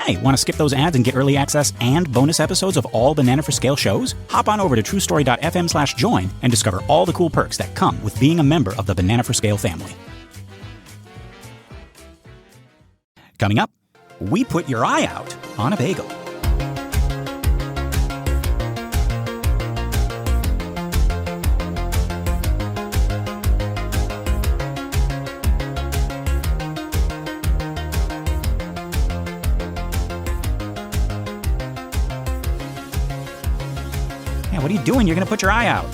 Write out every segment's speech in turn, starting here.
Hey, want to skip those ads and get early access and bonus episodes of all Banana for Scale shows? Hop on over to truestory.fm/join and discover all the cool perks that come with being a member of the Banana for Scale family. Coming up, we put your eye out on a bagel. Yeah, what are you doing? You're going to put your eye out.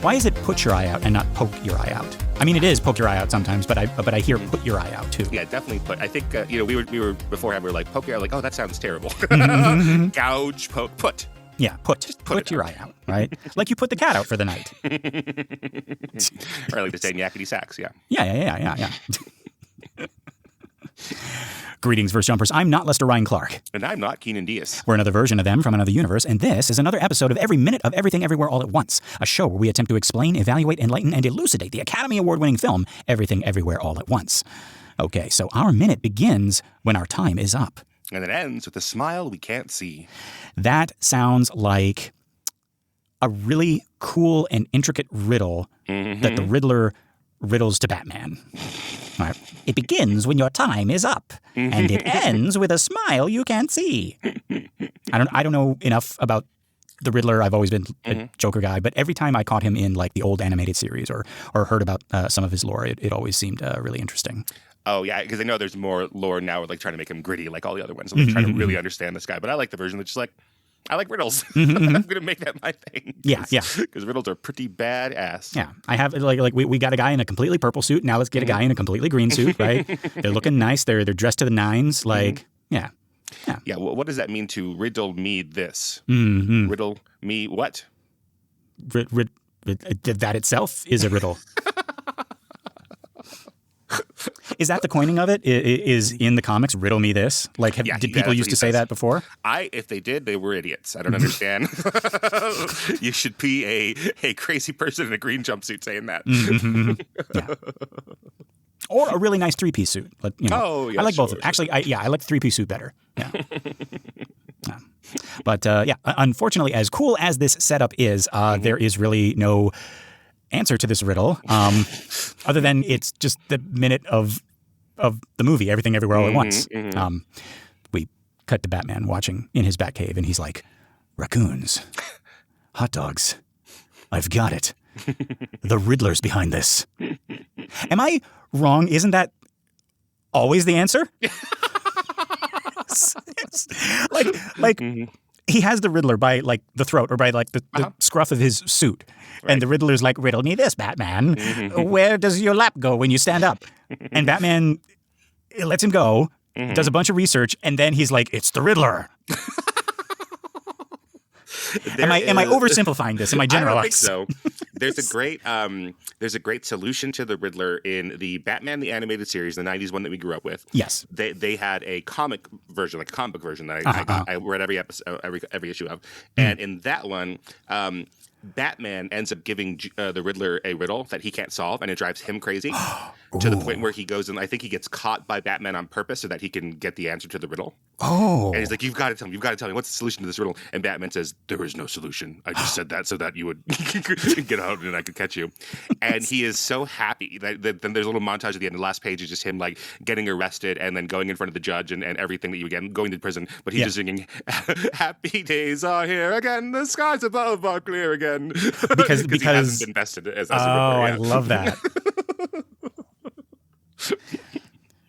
Why is it put your eye out and not poke your eye out? I mean, it is poke your eye out sometimes, but I hear put your eye out too. Yeah, definitely. But I think we were beforehand. We were like poke your eye, like, oh, that sounds terrible. Gouge, poke, put. Yeah, put your eye out, right? Like you put the cat out for the night. Or I like to say yakety sax. Yeah. Yeah. Greetings, Verse Jumpers. I'm not Lester Ryan Clark. And I'm not Keenan Diaz. We're another version of them from another universe, and this is another episode of Every Minute of Everything Everywhere All at Once, a show where we attempt to explain, evaluate, enlighten, and elucidate the Academy Award-winning film Everything Everywhere All at Once. Okay, so our minute begins when our time is up. And it ends with a smile we can't see. That sounds like a really cool and intricate riddle that the Riddler riddles to Batman. All right. It begins when your time is up, and it ends with a smile you can't see. I don't know enough about the Riddler. I've always been a Joker guy, but every time I caught him in like the old animated series or heard about some of his lore, it always seemed really interesting. Oh, yeah, because I know there's more lore now, like trying to make him gritty like all the other ones. I'm trying to really understand this guy, but I like the version that's just like, I like riddles. I'm going to make that my thing. Yeah. Because riddles are pretty badass. Yeah. I have, like we got a guy in a completely purple suit. Now let's get a guy in a completely green suit, right? They're looking nice. They're dressed to the nines. Like, yeah. Yeah, well, what does that mean to riddle me this? Riddle me what? That itself is a riddle. Is that the coining of it? Is in the comics, riddle me this? Like, did people used to say that before? If they did, they were idiots. I don't understand. You should be a crazy person in a green jumpsuit saying that. Yeah. Or a really nice three-piece suit. But, oh, yeah, I like both of them. Actually, I like the three-piece suit better. Yeah. But, unfortunately, as cool as this setup is, there is really no answer to this riddle, other than it's just the minute of the movie, Everything Everywhere All at Once. We cut to Batman watching in his Batcave, and he's like, raccoons, hot dogs, I've got it. The Riddler's behind this. Am I wrong? Isn't that always the answer? like he has the Riddler by like the throat or by like the scruff of his suit. Right. And the Riddler's like, riddle me this, Batman. Where does your lap go when you stand up? And Batman lets him go, does a bunch of research, and then he's like, it's the Riddler. Am I oversimplifying this? Am I generalizing? I don't think so. There's a great solution to the Riddler in the Batman the Animated Series, the '90s one that we grew up with. Yes, they had a comic version, like a comic book version that I read every episode, every issue of, and in that one, Batman ends up giving the Riddler a riddle that he can't solve, and it drives him crazy to the point where he goes and I think he gets caught by Batman on purpose so that he can get the answer to the riddle. Oh. And he's like, you've got to tell me, what's the solution to this riddle? And Batman says, there is no solution. I just said that so that you would get out and I could catch you. And he is so happy. Then there's a little montage at the end. The last page is just him like getting arrested and then going in front of the judge and everything that you get, going to prison. But he's just singing, happy days are here again. The skies above are clear again. Because he hasn't been vested as a Riddler. I love that.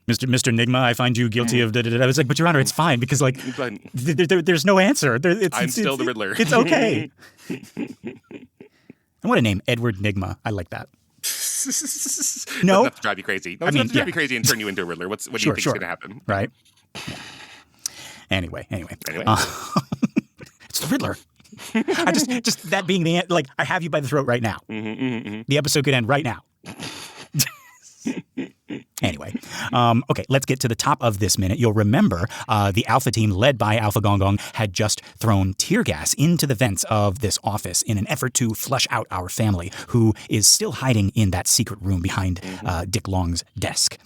Mr. Nigma, I find you guilty of da-da-da. I was like, but Your Honor, it's fine because like there's no answer. I'm still the Riddler. It's okay. And what a name, Edward Nigma. I like that. No, enough to drive you crazy. No, it's enough to drive you crazy and turn you into a Riddler. What do you think is going to happen? Right. Yeah. Anyway. It's the Riddler. I just that being the like I have you by the throat right now. The episode could end right now. Anyway. Anyway, okay, let's get to the top of this minute. You'll remember the Alpha team led by Alpha Gong Gong had just thrown tear gas into the vents of this office in an effort to flush out our family, who is still hiding in that secret room behind Dick Long's desk.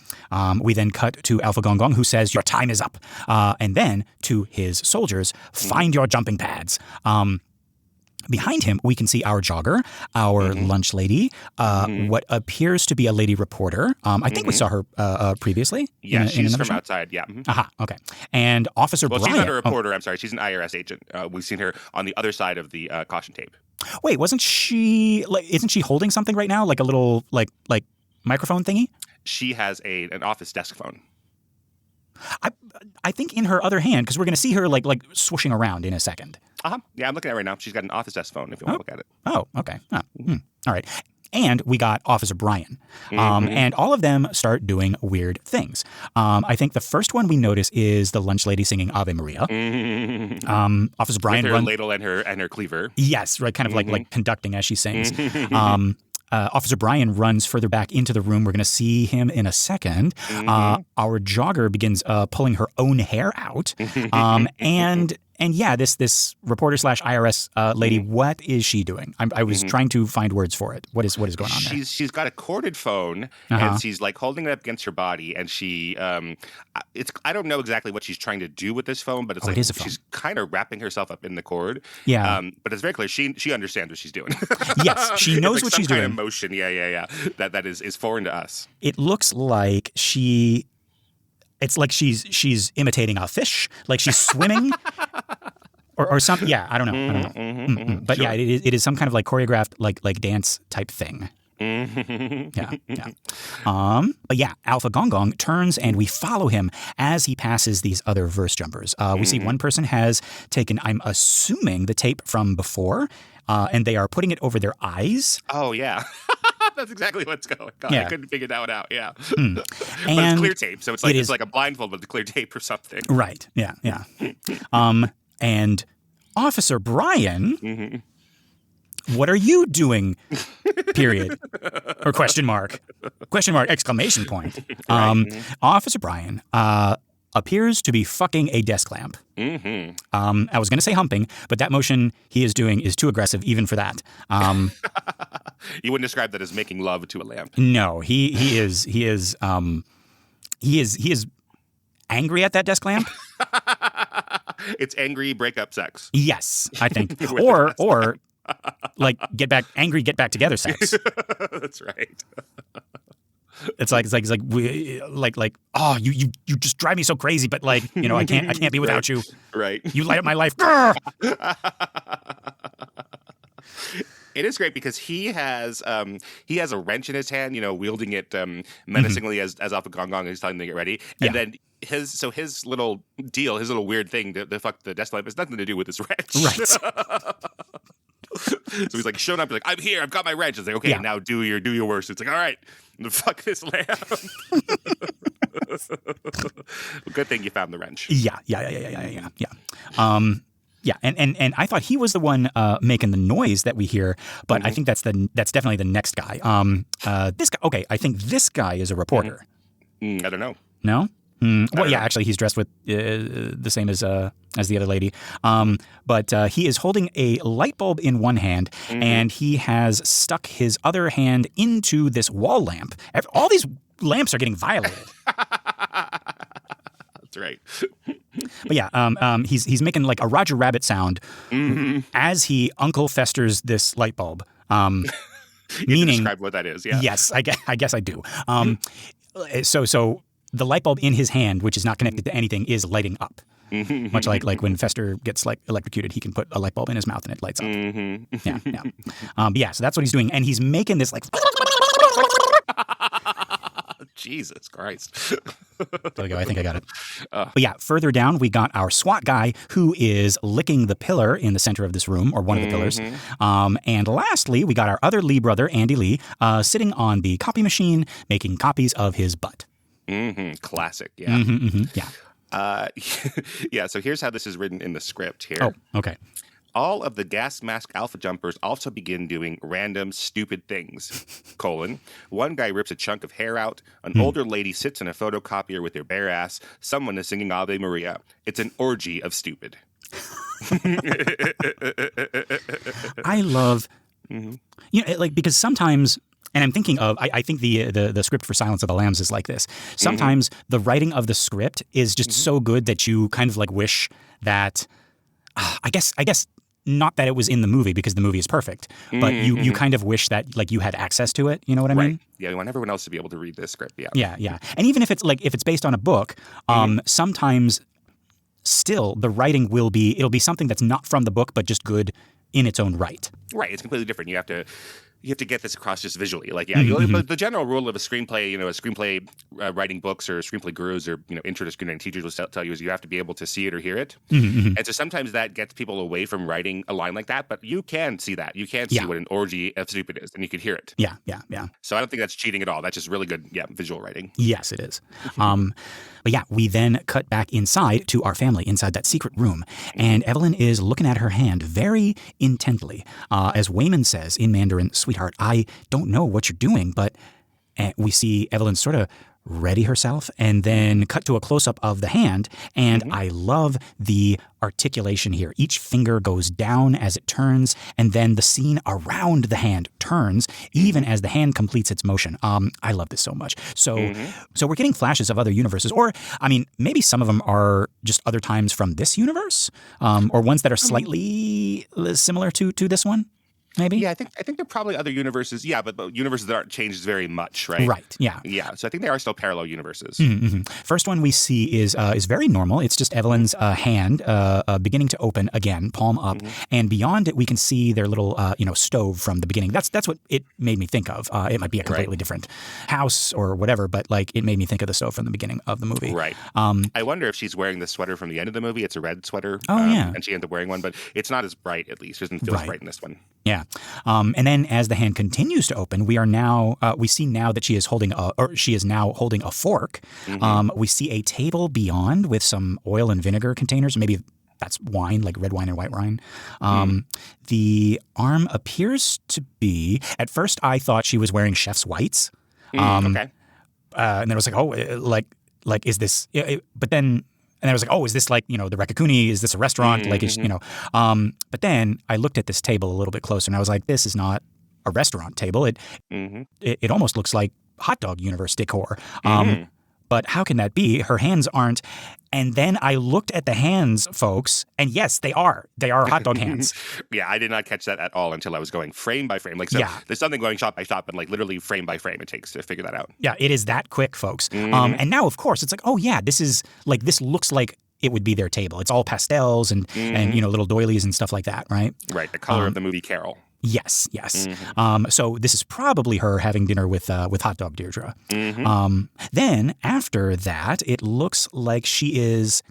We then cut to Alpha Gong Gong, who says, "Your time is up." And then to his soldiers, "Find your jumping pads." Behind him, we can see our jogger, our lunch lady, what appears to be a lady reporter. I think we saw her previously. Yeah, she's from show? outside. Yeah. Aha, okay. And Officer Bryant. She's not a reporter. I'm sorry. She's an IRS agent. We've seen her on the other side of the caution tape. Wait, wasn't she? Isn't she holding something right now, like a little like microphone thingy? She has an office desk phone. I think in her other hand, because we're going to see her like swooshing around in a second. Yeah, I'm looking at it right now. She's got an office desk phone if you want to look at it. Oh, okay. All right. And we got Officer Brian. And all of them start doing weird things. I think the first one we notice is the lunch lady singing Ave Maria. Officer Brian with her ladle and her cleaver. Yes, right, kind of like conducting as she sings. Officer Brian runs further back into the room. We're going to see him in a second. Our jogger begins pulling her own hair out. And yeah, this reporter / IRS lady, what is she doing? I was trying to find words for it. What is going on there? She's got a corded phone, and she's like holding it up against her body, and she I don't know exactly what she's trying to do with this phone, but it's like she's kind of wrapping herself up in the cord. Yeah. But it's very clear she understands what she's doing. Yes, she knows what she's doing. Kind of motion, yeah. That is foreign to us. It looks like it's like she's imitating a fish, like she's swimming or something. Yeah, I don't know. But sure. Yeah, it is some kind of like choreographed like dance type thing. Yeah. But yeah, Alpha Gong Gong turns and we follow him as he passes these other verse jumpers. We see one person has taken, I'm assuming, the tape from before, and they are putting it over their eyes. Oh yeah. That's exactly what's going on. Yeah. I couldn't figure that one out. Yeah. But it's clear tape, so it's like a blindfold with clear tape or something. Right. Yeah. And Officer Brian, what are you doing? Period. Or question mark. Question mark, exclamation point. Officer Brian appears to be fucking a desk lamp. I was going to say humping, but that motion he is doing is too aggressive even for that. You wouldn't describe that as making love to a lamp. No, he is angry at that desk lamp. It's angry breakup sex. Yes, I think. or like get back together sex. That's right. It's like we oh you just drive me so crazy, but like I can't be without you. Right. You light up my life. It is great because he has a wrench in his hand, wielding it menacingly as Alpha Gong Gong is telling him to get ready, and then his little deal, his little weird thing to fuck the desk lamp has nothing to do with his wrench. Right. So he's like showing up, he's like, I'm here, I've got my wrench. It's like, okay, now do your worst. It's like, all right, fuck this lamp. Good thing you found the wrench. Yeah. Yeah, and I thought he was the one making the noise that we hear, but I think that's definitely the next guy. This guy. Okay, I think this guy is a reporter. I don't know. No. Well, yeah, actually, he's dressed with the same as the other lady. But he is holding a light bulb in one hand, and he has stuck his other hand into this wall lamp. All these lamps are getting violated. That's right. But yeah, he's making like a Roger Rabbit sound as he Uncle Festers this light bulb. Meaning, describe what that is. Yeah. Yes, I guess I do. So the light bulb in his hand, which is not connected to anything, is lighting up. Much like when Fester gets like electrocuted, he can put a light bulb in his mouth and it lights up. Yeah. But yeah, so that's what he's doing, and he's making this like. Jesus Christ. There we go. I think I got it. But yeah, further down, we got our SWAT guy who is licking the pillar in the center of this room, or one of the pillars. And lastly, we got our other Lee brother, Andy Lee, sitting on the copy machine, making copies of his butt. Classic. Yeah. Yeah. Yeah. So here's how this is written in the script here. Oh, okay. All of the gas mask alpha jumpers also begin doing random stupid things. One guy rips a chunk of hair out. An older lady sits in a photocopier with her bare ass. Someone is singing Ave Maria. It's an orgy of stupid. I love, because sometimes, and I'm thinking of, I think the script for Silence of the Lambs is like this. Sometimes the writing of the script is just so good that you kind of like wish that, I guess not that it was in the movie because the movie is perfect, but you kind of wish that like you had access to it. You know what I mean? Yeah, you want everyone else to be able to read this script. Yeah. Yeah. And even if it's based on a book, sometimes still the writing it'll be something that's not from the book, but just good in its own right. Right. It's completely different. You have to get this across just visually. Like, but the general rule of a screenplay, writing books or screenplay gurus or, intro to screenwriting teachers will tell you is you have to be able to see it or hear it. And so sometimes that gets people away from writing a line like that, but you can see that. You can see what an orgy of stupid is, and you can hear it. Yeah. So I don't think that's cheating at all. That's just really good, visual writing. Yes, it is. But yeah, we then cut back inside to our family inside that secret room. And Evelyn is looking at her hand very intently. As Wayman says in Mandarin, "Sweetheart, I don't know what you're doing," but we see Evelyn sort of ready herself and then cut to a close-up of the hand. And I love the articulation here. Each finger goes down as it turns, and then the scene around the hand turns even as the hand completes its motion. I love this so much. So we're getting flashes of other universes, or maybe some of them are just other times from this universe, or ones that are slightly similar to this one. Maybe? Yeah, I think there are probably other universes. Yeah, but universes that aren't changed very much, right? Right. Yeah. Yeah. So I think they are still parallel universes. First one we see is very normal. It's just Evelyn's hand beginning to open again, palm up, and beyond it we can see their little stove from the beginning. That's what it made me think of. It might be a completely different house or whatever, but like it made me think of the stove from the beginning of the movie. Right. I wonder if she's wearing the sweater from the end of the movie. It's a red sweater. And she ends up wearing one, but it's not as bright. At least it doesn't feel as bright in this one. Yeah. And then as the hand continues to open, we see now that she is now holding a fork. We see a table beyond with some oil and vinegar containers. Maybe that's wine, like red wine or white wine. The arm appears to be, at first I thought she was wearing chef's whites. Okay. And then I was like, oh, like is this, but then, and I was like, oh, is this like, the Rakakuni? Is this a restaurant? But then I looked at this table a little bit closer and I was like, this is not a restaurant table. It almost looks like hot dog universe decor. But how can that be? Her hands aren't. And then I looked at the hands, folks, and yes, they are. They are hot dog hands. Yeah, I did not catch that at all until I was going frame by frame. There's something going shot by shot, but like literally frame by frame it takes to figure that out. Yeah, it is that quick, folks. And now, of course, it's like, oh yeah, this looks like it would be their table. It's all pastels and little doilies and stuff like that, right? Right, the color of the movie Carol. Yes. So this is probably her having dinner with Hot Dog Deirdre. Then after that, it looks like she is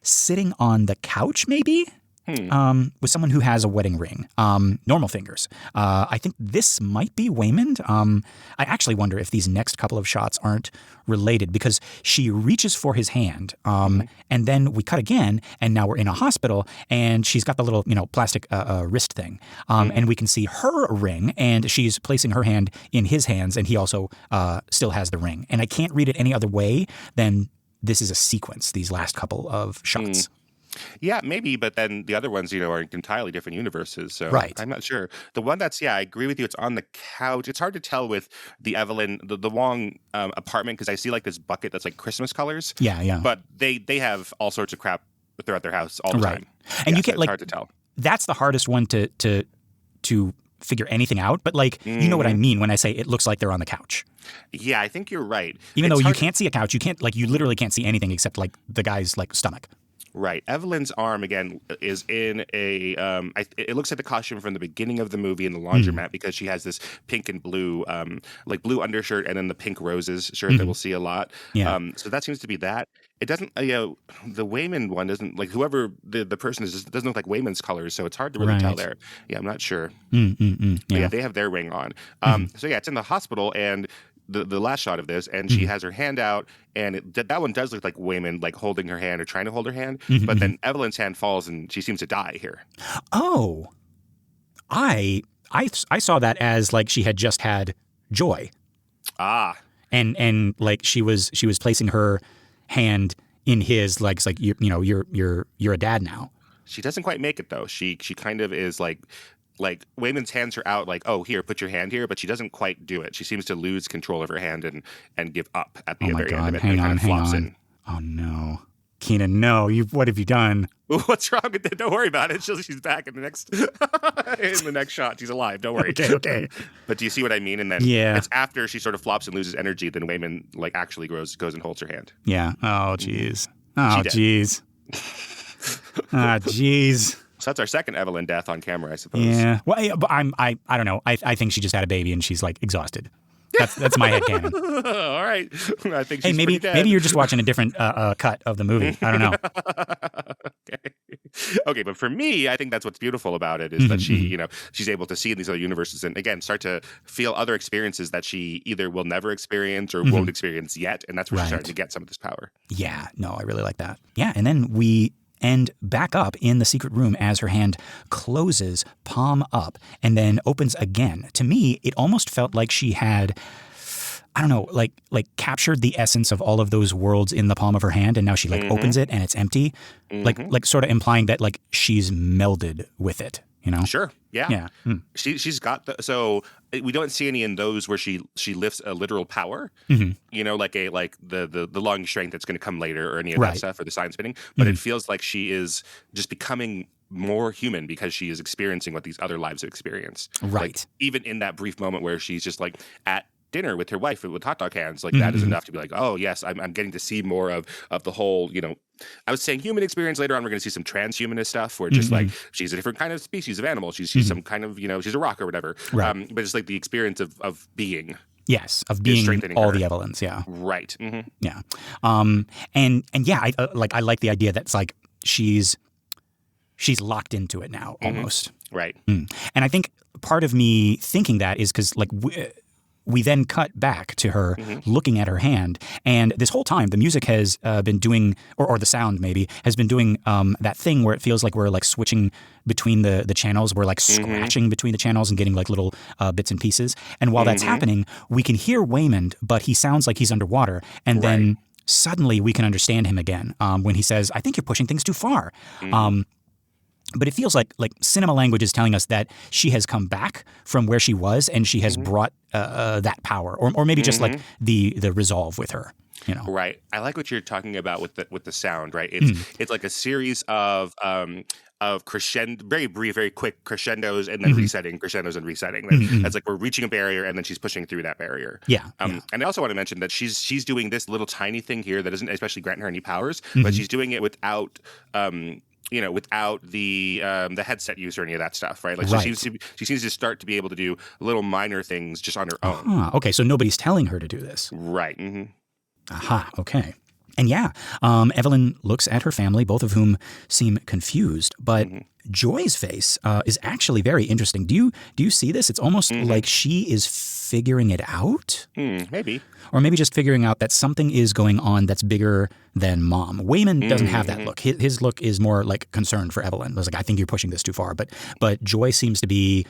sitting on the couch, maybe. With someone who has a wedding ring. Normal fingers. I think this might be Waymond. I actually wonder if these next couple of shots aren't related because she reaches for his hand and then we cut again and now we're in a hospital and she's got the little, plastic wrist thing. And we can see her ring and she's placing her hand in his hands and he also still has the ring. And I can't read it any other way than this is a sequence, these last couple of shots. Yeah, maybe, but then the other ones, are in entirely different universes. So I'm not sure. The one that's, I agree with you. It's on the couch. It's hard to tell with the Evelyn, the long apartment, because I see like this bucket that's like Christmas colors. Yeah. But they have all sorts of crap throughout their house all the time. And you get it's hard to tell. That's the hardest one to figure anything out. But you know what I mean when I say it looks like they're on the couch. Yeah, I think you're right. Even though you can't see a couch, you literally can't see anything except like the guy's like stomach. Right. Evelyn's arm, again, is in a it looks like the costume from the beginning of the movie in the laundromat because she has this pink and blue, blue undershirt and then the pink roses shirt that we'll see a lot. Yeah. So that seems to be that. It doesn't, the Wayman one doesn't, like whoever the person is, doesn't look like Wayman's colors, so it's hard to really tell there. Yeah, I'm not sure. Yeah. Yeah, they have their ring on. So yeah, it's in the hospital and the last shot of this, and she has her hand out, and that one does look like Waymond like holding her hand or trying to hold her hand, but then Evelyn's hand falls and she seems to die here. Oh, I saw that as like she had just had joy. Ah. And like she was placing her hand in his, like it's like you're a dad now. She doesn't quite make it though. She kind of is like Waymond's hands her out like, oh, here, put your hand here, but she doesn't quite do it. She seems to lose control of her hand and give up at the very end of it. Hang on. In. Oh no, Keenan, no! What have you done? What's wrong with it? Don't worry about it. She's back in the next shot. She's alive. Don't worry. Okay. But do you see what I mean? And then it's after she sort of flops and loses energy, then Waymond like actually goes and holds her hand. Yeah. Oh jeez. Oh jeez. Ah jeez. So that's our second Evelyn death on camera, I suppose. Yeah. Well, but I don't know. I think she just had a baby and she's like exhausted. That's my headcanon. All right. I think she's maybe pretty dead. you're just watching a different cut of the movie. I don't know. Okay, but for me, I think that's what's beautiful about it is that she's able to see in these other universes and again start to feel other experiences that she either will never experience or won't experience yet, and that's where she's starting to get some of this power. Yeah. No, I really like that. Yeah, and then we end back up in the secret room as her hand closes, palm up, and then opens again. To me, it almost felt like she had, I don't know, like captured the essence of all of those worlds in the palm of her hand, and now she opens it and it's empty, like sort of implying that like she's melded with it. You know? Sure. Yeah. Yeah. Mm. She's got so we don't see any in those where she lifts a literal power, like the long strength that's going to come later or any of that stuff or the sign spinning. But it feels like she is just becoming more human because she is experiencing what these other lives have experienced. Right. Like, even in that brief moment where she's just like at dinner with her wife with hot dog hands, like that is enough to be like, oh yes, I'm getting to see more of the whole, I was saying human experience. Later on we're going to see some transhumanist stuff where just like she's a different kind of species of animal, she's some kind of she's a rock or whatever, but it's like the experience of being. Yes, of being all the Evelyns, yeah. Right. Yeah. And yeah, I like the idea that's like she's locked into it now almost. Right. And I think part of me thinking that is because like we then cut back to her looking at her hand, and this whole time the music has been doing, or the sound maybe has been doing that thing where it feels like we're like switching between the channels. We're like scratching between the channels and getting like little bits and pieces. And while that's happening, we can hear Waymond, but he sounds like he's underwater. And then suddenly we can understand him again when he says, "I think you're pushing things too far." But it feels like cinema language is telling us that she has come back from where she was and she has brought that power, or maybe just like the resolve with her. Right. I like what you're talking about with the sound. Right. It's like a series of crescendo, very brief, very quick crescendos, and then resetting, crescendos and resetting. That's like we're reaching a barrier, and then she's pushing through that barrier. Yeah. And I also want to mention that she's doing this little tiny thing here that isn't especially granting her any powers, but she's doing it without. Without the headset use or any of that stuff, right? Like she seems to start to be able to do little minor things just on her own. Okay, so nobody's telling her to do this. Right. Aha, okay. And yeah, Evelyn looks at her family, both of whom seem confused, but Joy's face is actually very interesting. Do you see this? It's almost like she is figuring it out? Maybe. Or maybe just figuring out that something is going on that's bigger than Mom. Waymond doesn't have that look. His look is more like concerned for Evelyn. It was like, I think you're pushing this too far. But Joy seems to be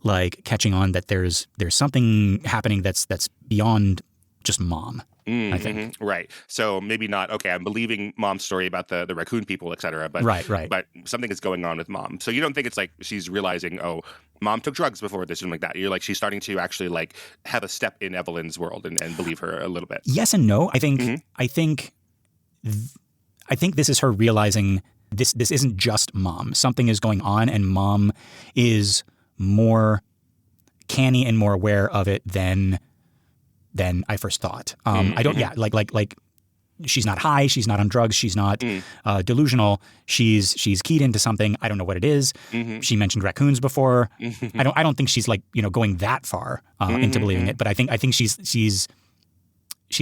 like catching on that there's something happening that's beyond just Mom. I think. Right. So maybe not, okay, I'm believing Mom's story about the raccoon people, et cetera. But, right. But something is going on with Mom. So you don't think it's like she's realizing, oh, Mom took drugs before this and like that. You're like, she's starting to actually like have a step in Evelyn's world and believe her a little bit. Yes and no. I think this is her realizing this isn't just Mom. Something is going on, and Mom is more canny and more aware of it than I first thought. I don't. Yeah, like she's not high. She's not on drugs. She's not delusional. She's keyed into something. I don't know what it is. She mentioned raccoons before. I don't think she's like going that far into believing it. But I think she's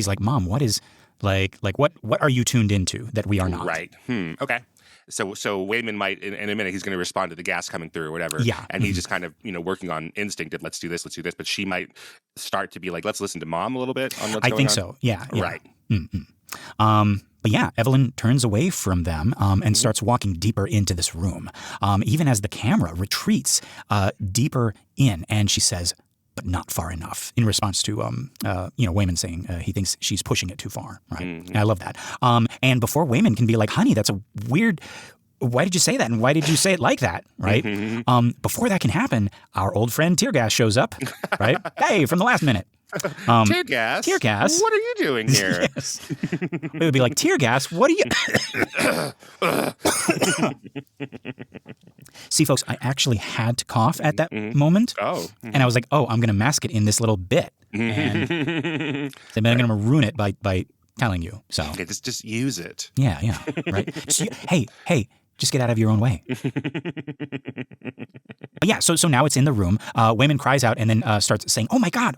like, Mom, what is like what are you tuned into that we are not? Right. Okay. So Wayman might in a minute he's going to respond to the gas coming through or whatever. Yeah. And he's just kind of working on instinct of let's do this. But she might start to be like, let's listen to mom a little bit on what's going on. I think so. Yeah. Right. But yeah, Evelyn turns away from them and starts walking deeper into this room, even as the camera retreats deeper in. And she says, but not far enough, in response to Wayman saying he thinks she's pushing it too far. Right. And I love that. And before Wayman can be like, honey, that's a weird. Why did you say that? And why did you say it like that? Right. Before that can happen, our old friend Tear Gas shows up. Right. Hey, from the last minute. Tear gas? Tear Gas? What are you doing here? Yes. It would be like, Tear Gas, what are you... See, folks, I actually had to cough at that moment. Oh. And I was like, I'm going to mask it in this little bit. And then I'm going to ruin it by telling you. So okay, just use it. Yeah, right. Hey, just get out of your own way. But yeah, so now it's in the room. Wayman cries out and then starts saying, oh my God.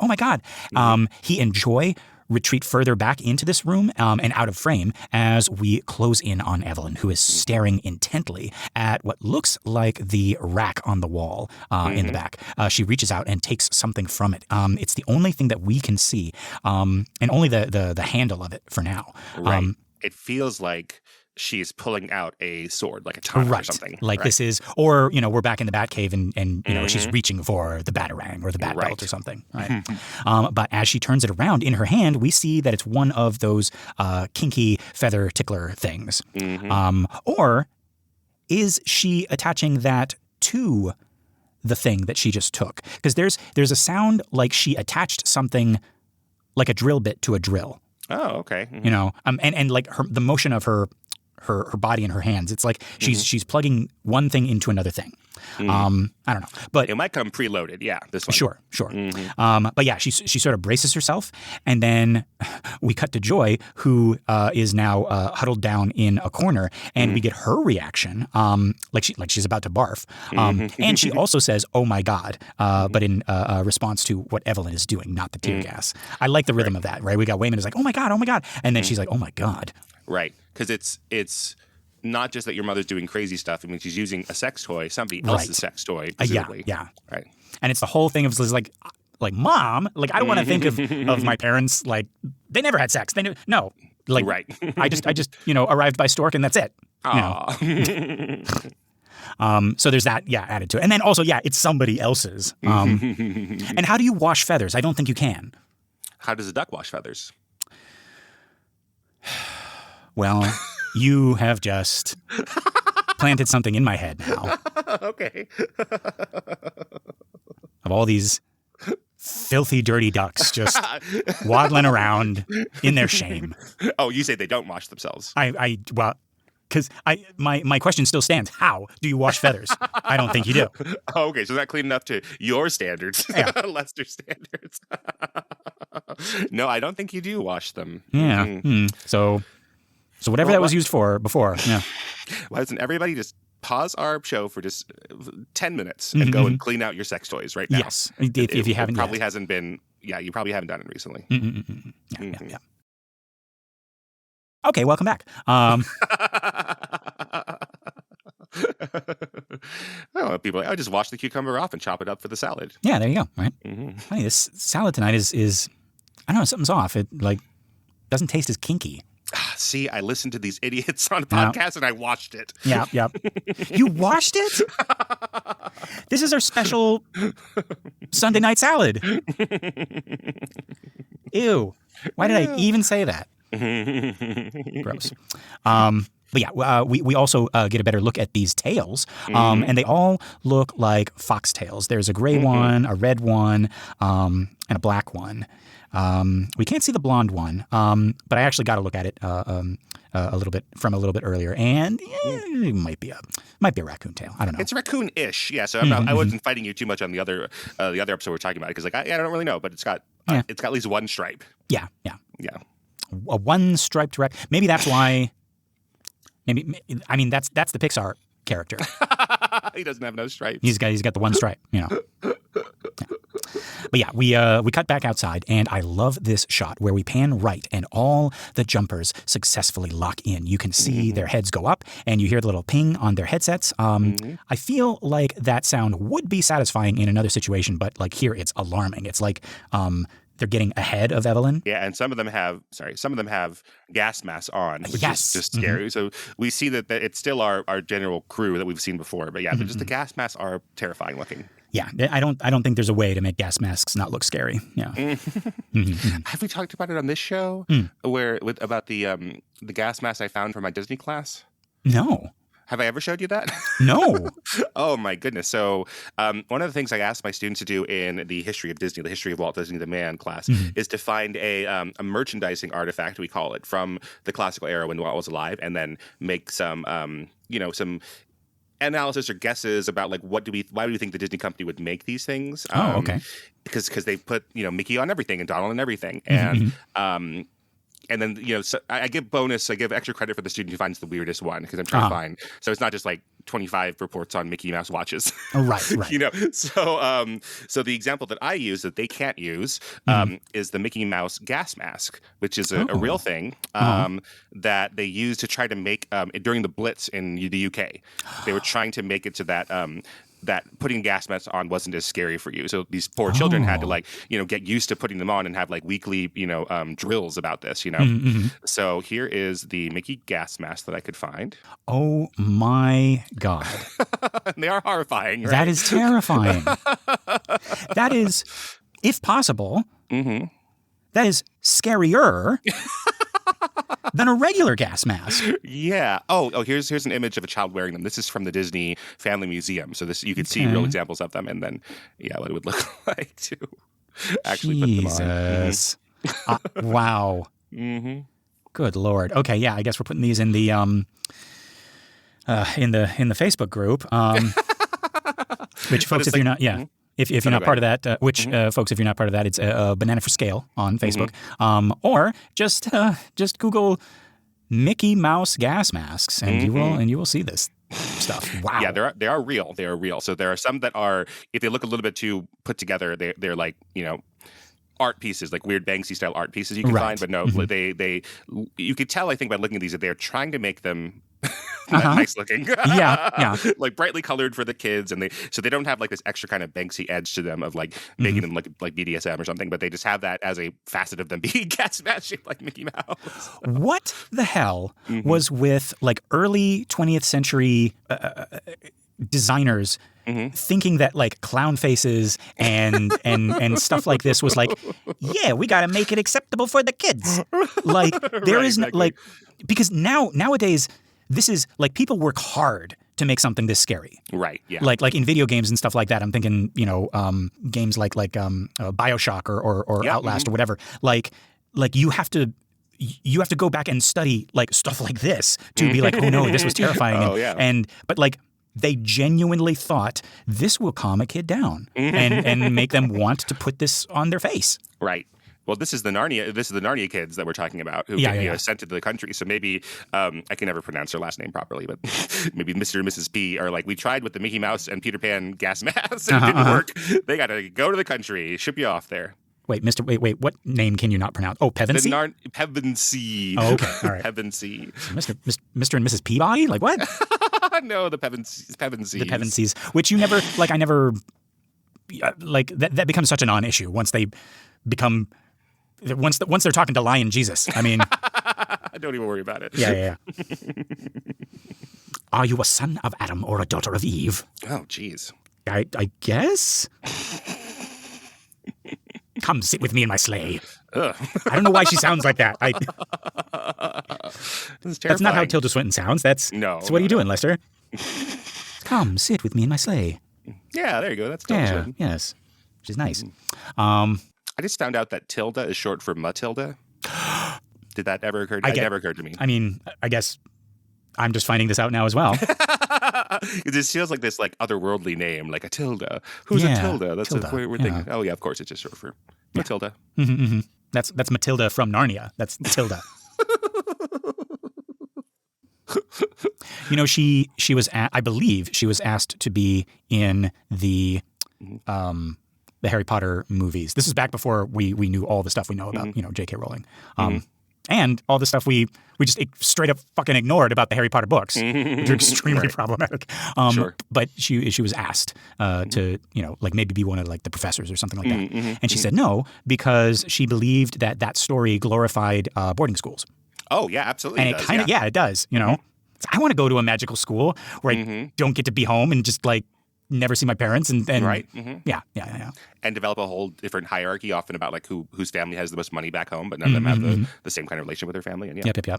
He and Joy retreat further back into this room and out of frame as we close in on Evelyn, who is staring intently at what looks like the rack on the wall in the back. She reaches out and takes something from it. It's the only thing that we can see, and only the handle of it for now. Right. It feels like she's pulling out a sword, like a katana or something. Like this is, or, we're back in the Batcave and she's reaching for the Batarang or the Bat Belt or something, right? But as she turns it around in her hand, we see that it's one of those kinky feather tickler things. Or is she attaching that to the thing that she just took? Because there's a sound like she attached something like a drill bit to a drill. Oh, okay. And like the motion of her body and her hands. It's like she's plugging one thing into another thing. I don't know, but it might come preloaded. Yeah, this one. Sure. But yeah, she sort of braces herself, and then we cut to Joy, who is now huddled down in a corner, and we get her reaction, like she's about to barf, and she also says, "Oh my God," but in response to what Evelyn is doing, not the tear gas. I like the rhythm of that. Right? We got Wayman is like, "Oh my God," and then she's like, "Oh my God." Right, because it's not just that your mother's doing crazy stuff. I mean, she's using a sex toy, somebody else's sex toy, presumably. Yeah. Right. And it's the whole thing of like Mom, like I don't want to think of my parents like they never had sex. They knew no. Like right. I just arrived by stork and that's it. So there's that added to it. And then also it's somebody else's. And how do you wash feathers? I don't think you can. How does a duck wash feathers? Well, you have just planted something in my head now. Okay. Of all these filthy, dirty ducks just waddling around in their shame. Oh, you say they don't wash themselves. Because my question still stands. How do you wash feathers? I don't think you do. Oh, okay, so not clean enough to your standards, Lester standards. No, I don't think you do wash them. Yeah. So whatever that was used for before. Yeah. Why doesn't everybody just pause our show for just 10 minutes and go and clean out your sex toys right now? Yes. If you haven't, probably hasn't been. Yeah, you probably haven't done it recently. Yeah. Okay, welcome back. People are like, just wash the cucumber off and chop it up for the salad. Yeah, there you go. Right. Honey, this salad tonight is I don't know, something's off. It doesn't taste as kinky. See, I listened to these idiots on a podcast and I watched it. Yeah. You watched it? This is our special Sunday night salad. Ew. Why did I even say that? Gross. But yeah, we also get a better look at these tails, and they all look like foxtails. There's a gray one, a red one, and a black one. We can't see the blonde one, but I actually got to look at it a little bit earlier, and it might be a raccoon tail. I don't know. It's raccoon-ish, yeah. So I wasn't fighting you too much on the other episode we're talking about because I don't really know, but it's got at least one stripe. Yeah. A one striped raccoon. Maybe that's why. That's the Pixar character. He doesn't have no stripes. He's got the one stripe. But yeah, we cut back outside, and I love this shot where we pan right, and all the jumpers successfully lock in. You can see their heads go up, and you hear the little ping on their headsets. I feel like that sound would be satisfying in another situation, but like here, it's alarming. It's like they're getting ahead of Evelyn. Yeah, and some of them have gas masks on, which Yes. is just scary. So we see that it's still our general crew that we've seen before. But yeah, just the gas masks are terrifying looking. Yeah, I don't think there's a way to make gas masks not look scary. Yeah. Have we talked about it on this show about the gas mask I found for my Disney class? No. Have I ever showed you that? No. Oh my goodness. So one of the things I asked my students to do in the history of Disney, the history of Walt Disney the Man class, is to find a merchandising artifact, we call it, from the classical era when Walt was alive, and then make some some analysis or guesses about like why do we think the Disney company would make these things? Okay. Because they put Mickey on everything and Donald on everything, and then, so I give extra credit for the student who finds the weirdest one, because I'm trying to find. So it's not just like 25 reports on Mickey Mouse watches. Oh, right. So the example that I use that they can't use is the Mickey Mouse gas mask, which is a real thing that they used to try to make during the Blitz in the UK. They were trying to make it to that putting gas masks on wasn't as scary for you. So these poor children had to get used to putting them on and have like weekly, drills about this, So here is the Mickey gas mask that I could find. Oh my God. They are horrifying, right? That is terrifying. That is, if possible, that is scarier than a regular gas mask. Yeah. Oh, here's an image of a child wearing them. This is from the Disney Family Museum. So you could see real examples of them, and then what it would look like to actually put them on. Jesus. Wow. Good Lord. Okay, yeah, I guess we're putting these in the Facebook group. Which folks, if you're not, If you're not part of that, folks, if you're not part of that, it's Banana for Scale on Facebook, or just Google Mickey Mouse gas masks, and you will see this stuff. Wow. Yeah, they are real. They are real. So there are some that are, if they look a little bit too put together, they're like art pieces, like weird Banksy style art pieces you can find. But no, they you could tell, I think, by looking at these that they're trying to make them nice looking. Yeah. Like brightly colored for the kids, and they don't have like this extra kind of Banksy edge to them of like making them like BDSM or something, but they just have that as a facet of them being gas mask shaped like Mickey Mouse. What the hell was with like early 20th century designers thinking that like clown faces and stuff like this was like, yeah, we got to make it acceptable for the kids. Like there is exactly. Like, because nowadays this is like people work hard to make something this scary. Right. Yeah. Like in video games and stuff like that. I'm thinking, games like BioShock or Outlast or whatever. Like you have to go back and study like stuff like this to be like, oh no, this was terrifying. But like they genuinely thought this will calm a kid down and make them want to put this on their face. Right. Well, this is the Narnia kids that we're talking about who get sent to the country. So maybe I can never pronounce their last name properly, but maybe Mr. and Mrs. P are like, we tried with the Mickey Mouse and Peter Pan gas masks and it didn't work. They got to go to the country, ship you off there. Wait, what name can you not pronounce? Oh, Pevensey? Pevensey. Oh, okay. All right. Pevensey. Mr. and Mrs. Peabody? Like what? No, the Pevenseys. The Pevenseys, which you never, like I never, like that becomes such a non-issue once they become, once they're talking to Lion Jesus. I mean. Don't even worry about it. Yeah. Are you a son of Adam or a daughter of Eve? Oh, jeez. I guess. Come sit with me in my sleigh. Ugh. I don't know why she sounds like that. That's not how Tilda Swinton sounds. So what are you doing, Lester? Come sit with me in my sleigh. Yeah, there you go. That's Tilda Swinton. Yes. She's nice. I just found out that Tilda is short for Matilda. Did that ever occur? It never occurred to me. I mean, I guess I'm just finding this out now as well. It just feels like this like otherworldly name, like a Tilda. Who's a Tilda? That's Tilda. We're thinking. Oh yeah, of course it's just short for Matilda. Mm-hmm. That's Matilda from Narnia. That's Tilda. she was I believe she was asked to be in the the Harry Potter movies. This is back before we knew all the stuff we know about, J.K. Rowling. And all the stuff we just straight up fucking ignored about the Harry Potter books, which are extremely problematic. Sure. But she was asked to, like maybe be one of like the professors or something like that. And she said no, because she believed that story glorified boarding schools. Oh, yeah, absolutely. And it kind of, it does, I want to go to a magical school where I don't get to be home and just like never see my parents and right. Yeah. And develop a whole different hierarchy, often about like whose family has the most money back home, but none of them have the same kind of relation with their family. And Yep.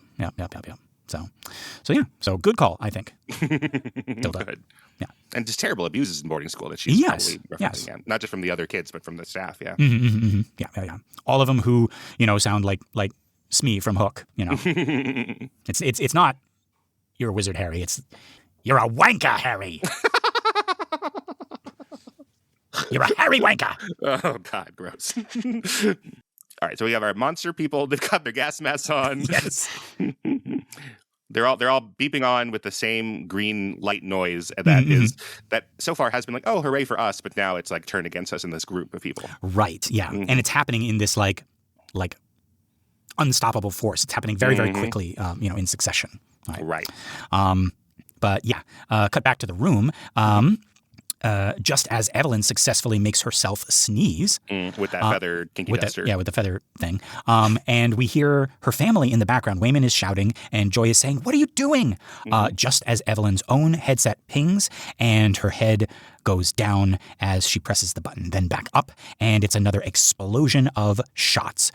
So good call, I think. Good. Yeah. And just terrible abuses in boarding school that she's probably referencing. Yeah. Not just from the other kids, but from the staff. Yeah. Yeah. All of them who, sound like Smee from Hook, It's not you're a wizard, Harry. It's you're a wanker, Harry. You're a Harry wanker. Oh, God, gross. All right, so we have our monster people. They've got their gas masks on. Yes. They're all beeping on with the same green light noise that so far has been like, oh, hooray for us, but now it's like turned against us in this group of people. Right, yeah. And it's happening in this like unstoppable force. It's happening very, very quickly, in succession. Right. But yeah, cut back to the room. Just as Evelyn successfully makes herself sneeze. With that feather kinky duster. With the feather thing. And we hear her family in the background. Wayman is shouting and Joy is saying, "What are you doing?" Just as Evelyn's own headset pings and her head goes down as she presses the button, then back up, and it's another explosion of shots.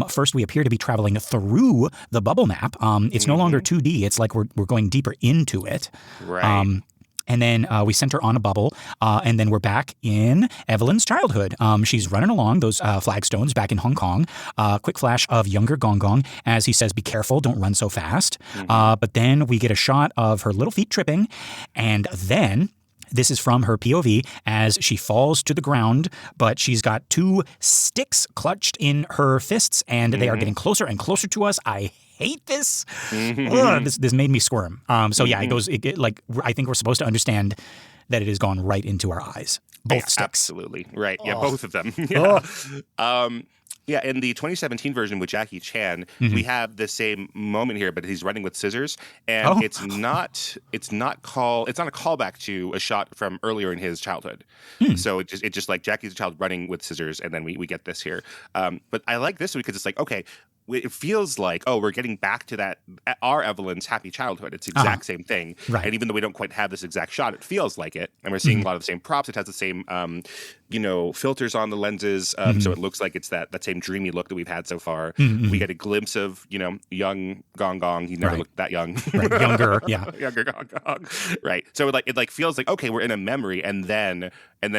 First, we appear to be traveling through the bubble map. It's no longer 2D. It's like we're going deeper into it. Right. And then we center on a bubble, and then we're back in Evelyn's childhood. She's running along those flagstones back in Hong Kong. Quick flash of younger Gong Gong as he says, "Be careful, don't run so fast." But then we get a shot of her little feet tripping, and then this is from her POV as she falls to the ground, but she's got two sticks clutched in her fists, and they are getting closer and closer to us. I hate this. This made me squirm. It goes like I think we're supposed to understand that it has gone right into our eyes. Both sticks. Absolutely. Right. Yeah, both of them. Yeah. In the 2017 version with Jackie Chan, we have the same moment here, but he's running with scissors, and it's not a callback to a shot from earlier in his childhood. So it just like Jackie's a child running with scissors, and then we get this here. But I like this because it's like, okay, it feels like, oh, we're getting back to that our Evelyn's happy childhood. It's the exact same thing. Right. And even though we don't quite have this exact shot, it feels like it. And we're seeing a lot of the same props. It has the same filters on the lenses. So it looks like it's that same dreamy look that we've had so far. We get a glimpse of, young Gong Gong. He never looked that young. Right. Younger, yeah. Younger Gong Gong. Right. So it feels like, okay, we're in a memory, and then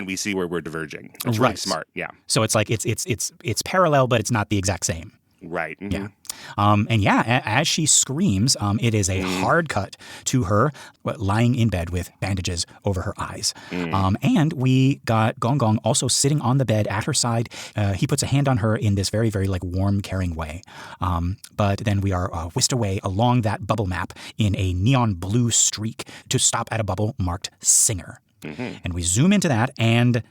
we see where we're diverging. It's really smart. Yeah. So it's like it's parallel, but it's not the exact same. Right. Yeah. As she screams, it is a hard cut to her lying in bed with bandages over her eyes. And we got Gong Gong also sitting on the bed at her side. He puts a hand on her in this very, very warm, caring way. But then we are whisked away along that bubble map in a neon blue streak to stop at a bubble marked Singer. And we zoom into that, and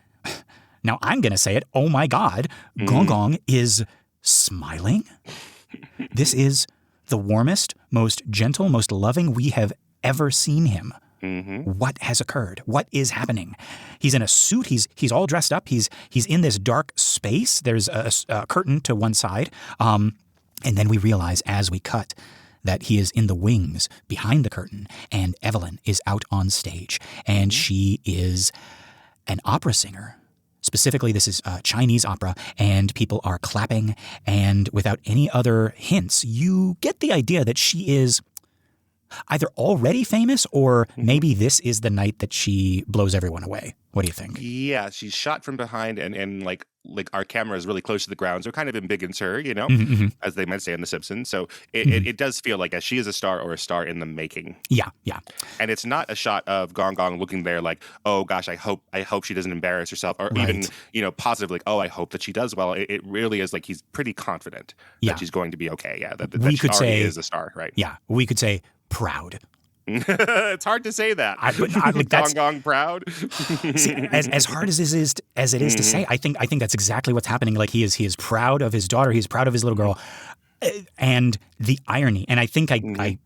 now I'm going to say it. Oh my God, Gong Gong is smiling. This is the warmest, most gentle, most loving we have ever seen him. What has occurred? What is happening? He's in a suit. He's all dressed up. He's in this dark space. There's a curtain to one side. And then we realize as we cut that he is in the wings behind the curtain, and Evelyn is out on stage, and she is an opera singer. Specifically, this is Chinese opera, and people are clapping, and without any other hints, you get the idea that she is either already famous or maybe this is the night that she blows everyone away. What do you think? Yeah, she's shot from behind, and like our camera is really close to the ground, so it kind of embiggens her, as they might say in The Simpsons. So it does feel like she is a star or a star in the making. Yeah. And it's not a shot of Gong Gong looking there like, oh gosh, I hope she doesn't embarrass herself, or even positive like, oh, I hope that she does well. It really is like he's pretty confident that she's going to be okay. Yeah, that she already is a star, right? Yeah, we could say proud. It's hard to say that. Like, Gong Gong proud. See, as hard as it is to say, I think that's exactly what's happening. Like he is proud of his daughter. He's proud of his little girl, and the irony. And I think I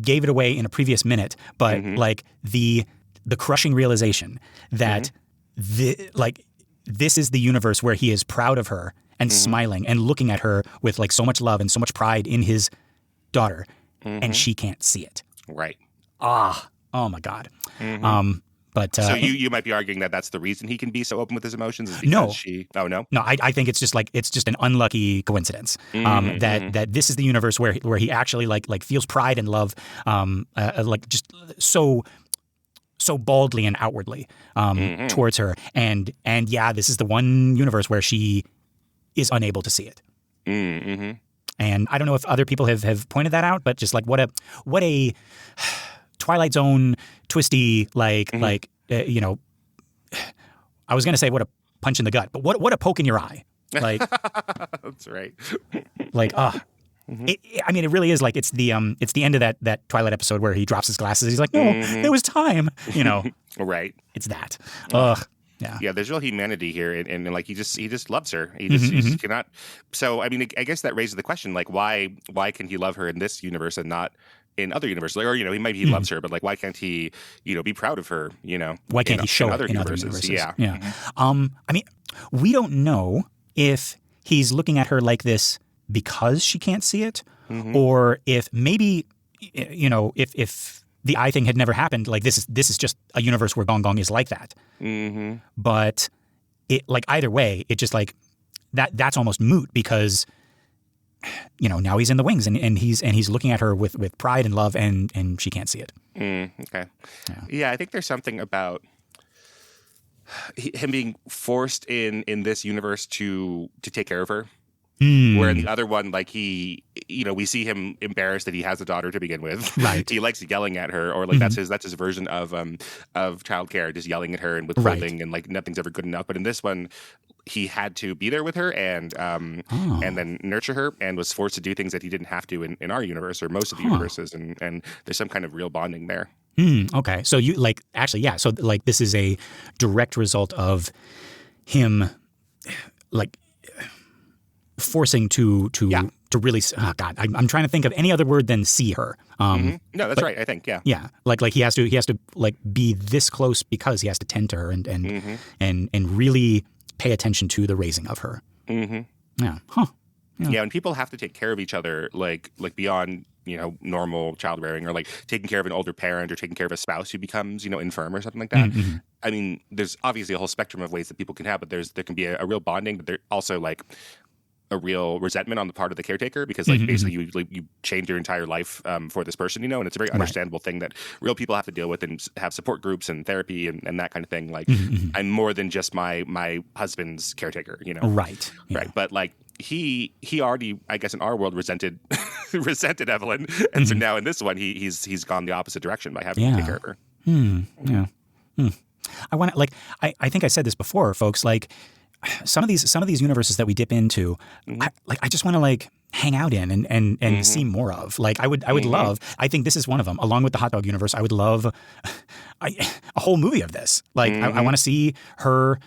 gave it away in a previous minute, but like the crushing realization that this is the universe where he is proud of her and smiling and looking at her with like so much love and so much pride in his daughter, and she can't see it. Right. Oh my God. But so you might be arguing that that's the reason he can be so open with his emotions. Is No, no. I think it's just an unlucky coincidence that this is the universe where he actually like feels pride and love, like just so baldly and outwardly towards her, and yeah, this is the one universe where she is unable to see it. And I don't know if other people have pointed that out, but just like what a Twilight Zone twisty like I was gonna say what a punch in the gut, but what a poke in your eye. Like that's right. Like I mean, it really is like it's the end of that Twilight episode where he drops his glasses. He's like, no, there was time, Right. It's that. Yeah, there's real humanity here, and like he just loves her. He just cannot. So I mean, I guess that raises the question, like why can he love her in this universe and not in other universes? Like, or he loves her, but like why can't he be proud of her? Why can't he show other it in universes? other universes? Yeah. I mean, we don't know if he's looking at her like this because she can't see it, or if maybe if the eye thing had never happened, like this is just a universe where Gong Gong is like that. But it like either way, it just like that's almost moot because now he's in the wings and he's looking at her with pride and love and she can't see it. Okay. Yeah, I think there's something about him being forced in this universe to take care of her. Where in the other one, like we see him embarrassed that he has a daughter to begin with. Right. He likes yelling at her, or like that's his version of childcare, just yelling at her and withholding, and like nothing's ever good enough. But in this one, he had to be there with her and then nurture her, and was forced to do things that he didn't have to in our universe or most of the universes, and there's some kind of real bonding there. Okay, so you like actually, yeah. So like this is a direct result of him, like. Forcing to really God, I'm trying to think of any other word than see her. No, that's right. I think yeah. Like he has to like be this close because he has to tend to her and really pay attention to the raising of her. Yeah. Yeah, and people have to take care of each other like beyond normal child rearing, or like taking care of an older parent or taking care of a spouse who becomes infirm or something like that. I mean, there's obviously a whole spectrum of ways that people can have, but there can be a real bonding, but there also like a real resentment on the part of the caretaker because like basically you change your entire life for this person, and it's a very understandable thing that real people have to deal with and have support groups and therapy and that kind of thing. Like I'm more than just my husband's caretaker, Right. Yeah. Right. But like he already, I guess in our world, resented Evelyn. And so now in this one he's gone the opposite direction by having to take care of her. I want to I think I said this before, folks, like some of these universes that we dip into, I just want to like hang out in and see more of. Like I would love. I think this is one of them. Along with the hot dog universe, I would love a whole movie of this. Like I want to see her,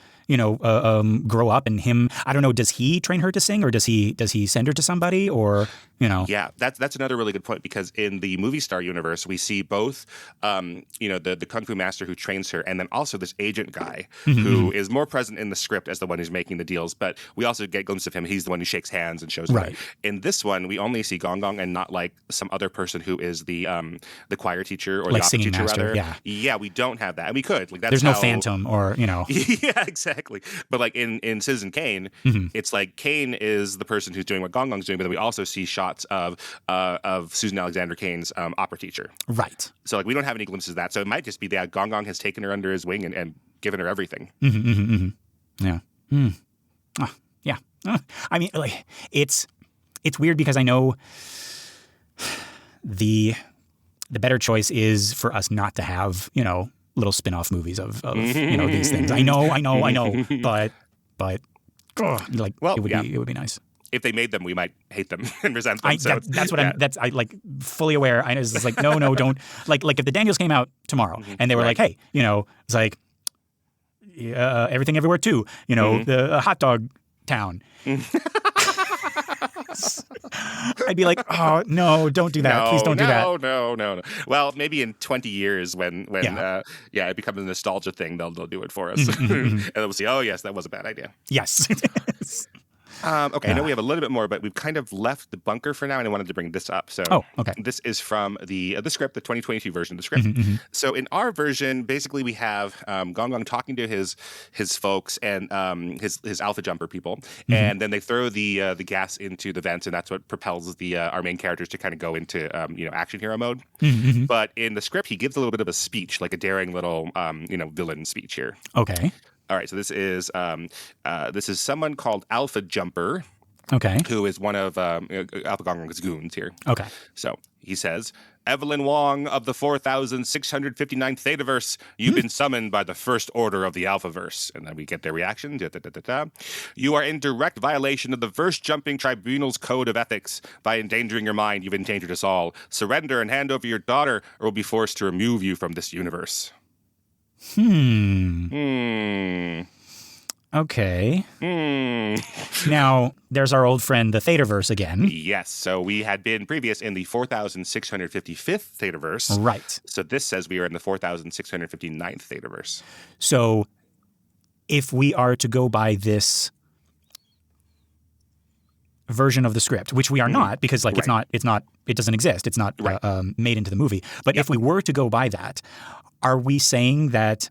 grow up and him. I don't know. Does he train her to sing, or does he send her to somebody, or Yeah, that's another really good point, because in the movie star universe, we see both, the kung fu master who trains her, and then also this agent guy who is more present in the script as the one who's making the deals. But we also get glimpses of him. He's the one who shakes hands and shows them. In this one, we only see Gong Gong and not like some other person who is the choir teacher or like the opera teacher master, rather. Yeah, we don't have that, and we could. Like there's no phantom or Yeah, exactly. But like in Citizen Kane, it's like Kane is the person who's doing what Gong Gong's doing, but then we also see shots of Susan Alexander Kane's opera teacher. Right. So like we don't have any glimpses of that. So it might just be that Gong Gong has taken her under his wing and given her everything. Yeah. Yeah. I mean, like it's weird because I know the better choice is for us not to have little spin-off movies of these things. I know, but like, well, it would be nice. if they made them, we might hate them and resent them. So that's what I like fully aware. I know it's like, no, don't like if the Daniels came out tomorrow and they were like, hey, it's like Everything Everywhere 2, the hot dog town. I'd be like, oh no, don't do that. Please don't do that. No. Well, maybe in 20 years when it becomes a nostalgia thing, they'll do it for us, and we'll see. Oh yes, that was a bad idea. Yes. Okay, I know we have a little bit more, but we've kind of left the bunker for now, and I wanted to bring this up. So, this is from the script, the 2022 version of the script. So, in our version, basically, we have Gong Gong talking to his folks and his alpha jumper people, and then they throw the gas into the vents, and that's what propels our main characters to kind of go into action hero mode. But in the script, he gives a little bit of a speech, like a daring little villain speech here. Okay. All right, so this is someone called Alpha Jumper, who is one of Alpha Gong Gong's goons here. Okay. So he says, Evelyn Wong of the 4659th Thetaverse, you've been summoned by the First Order of the Alphaverse. And then we get their reaction. You are in direct violation of the Verse Jumping Tribunal's Code of Ethics. By endangering your mind, you've endangered us all. Surrender and hand over your daughter, or we'll be forced to remove you from this universe. Okay. Now, there's our old friend, the Thetaverse again. Yes. So we had been previous in the 4655th Thetaverse. Right. So this says we are in the 4659th Thetaverse. So if we are to go by this version of the script, which we are not, because it doesn't exist. It's not made into the movie. But if we were to go by that, are we saying that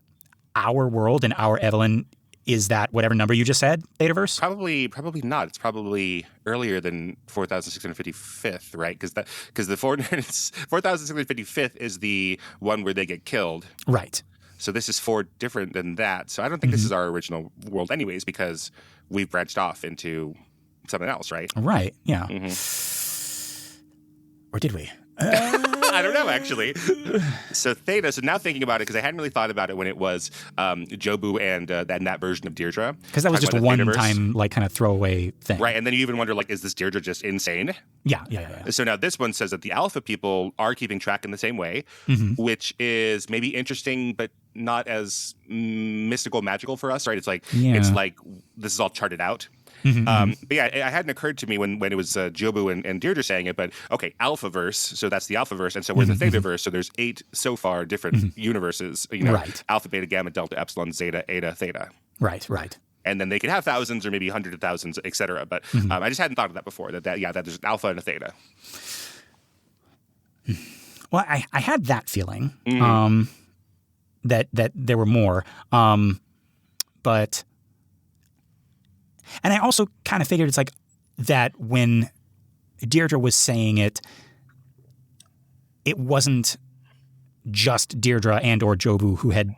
our world and our Evelyn is that whatever number you just said, Thetaverse? Probably not. It's probably earlier than 4655th, right? Because the 4655th is the one where they get killed. Right. So this is 4 different than that. So I don't think this is our original world anyways, because we've branched off into something else, right? Right, yeah. Or did we? I don't know, actually. So Theta, so now thinking about it, because I hadn't really thought about it when it was Jobu and that version of Deirdre. Because that was just a one-time, kind of throwaway thing. Right, and then you even wonder, is this Deirdre just insane? Yeah. So now this one says that the Alpha people are keeping track in the same way, which is maybe interesting, but not as mystical, magical for us, right? It's like this is all charted out. But yeah, it hadn't occurred to me when it was Jobu and Deirdre saying it, but okay, Alphaverse, so that's the Alphaverse, and so we're the Thetaverse, so there's 8 so far different universes, right. Alpha, Beta, Gamma, Delta, Epsilon, Zeta, Eta, Theta. Right. And then they could have thousands or maybe hundreds of thousands, et cetera. But I just hadn't thought of that before, that there's an Alpha and a Theta. Well, I had that feeling that there were more, but... And I also kind of figured it's like that when Deirdre was saying it, it wasn't just Deirdre and or Jobu who had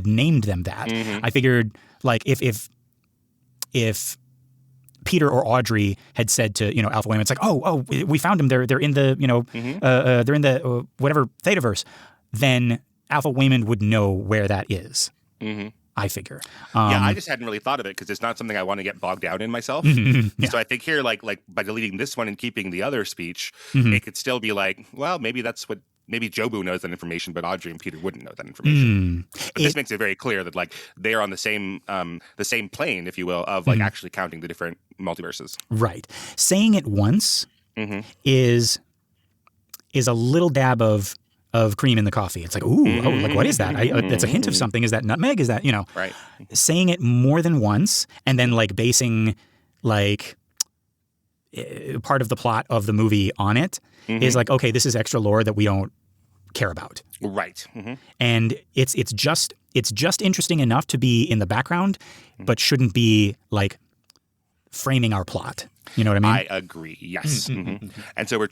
named them that. I figured if Peter or Audrey had said to Alpha Wayman, it's like, oh, we found them. They're in the they're in the whatever Thetaverse. Then Alpha Wayman would know where that is. I figure. I just hadn't really thought of it because it's not something I want to get bogged down in myself. So I think here, like by deleting this one and keeping the other speech, it could still be maybe that's what. Maybe Jobu knows that information, but Audrey and Peter wouldn't know that information. But this makes it very clear that they are on the same plane, if you will, of actually counting the different multiverses. Right. Saying it once is a little dab of cream in the coffee. It's like, what is that? That's a hint of something. Is that nutmeg? Is that, Right. Saying it more than once and then basing part of the plot of the movie on it is okay, this is extra lore that we don't care about. Right. And it's just interesting enough to be in the background, but shouldn't be framing our plot. You know what I mean? I agree. Yes. And so we're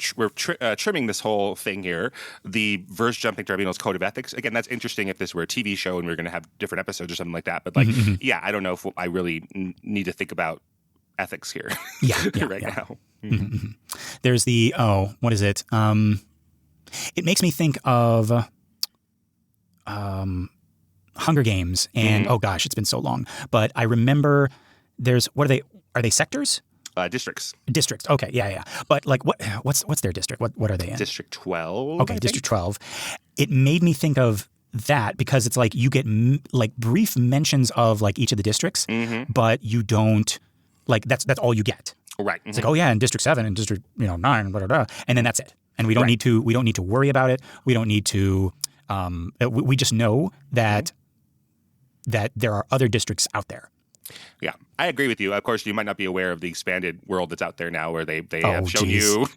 trimming this whole thing here. The Verse Jumping Tribunal's Code of Ethics. Again, that's interesting if this were a TV show and we were going to have different episodes or something like that. But I don't know if I really need to think about ethics here. Now. There's the what is it? It makes me think of Hunger Games and oh gosh, it's been so long. But I remember there's are they sectors? Districts. Districts. Okay, yeah. But like, what's their district? What are they in? District 12. Okay, District 12. It made me think of that because it's like you get like brief mentions of like each of the districts, but you don't like that's all you get. Right. It's like, oh yeah, in District 7 and District 9, blah, blah, blah, and then that's it. And we don't need to worry about it. We don't need to. We just know that there are other districts out there. Yeah, I agree with you. Of course, you might not be aware of the expanded world that's out there now, where they have shown you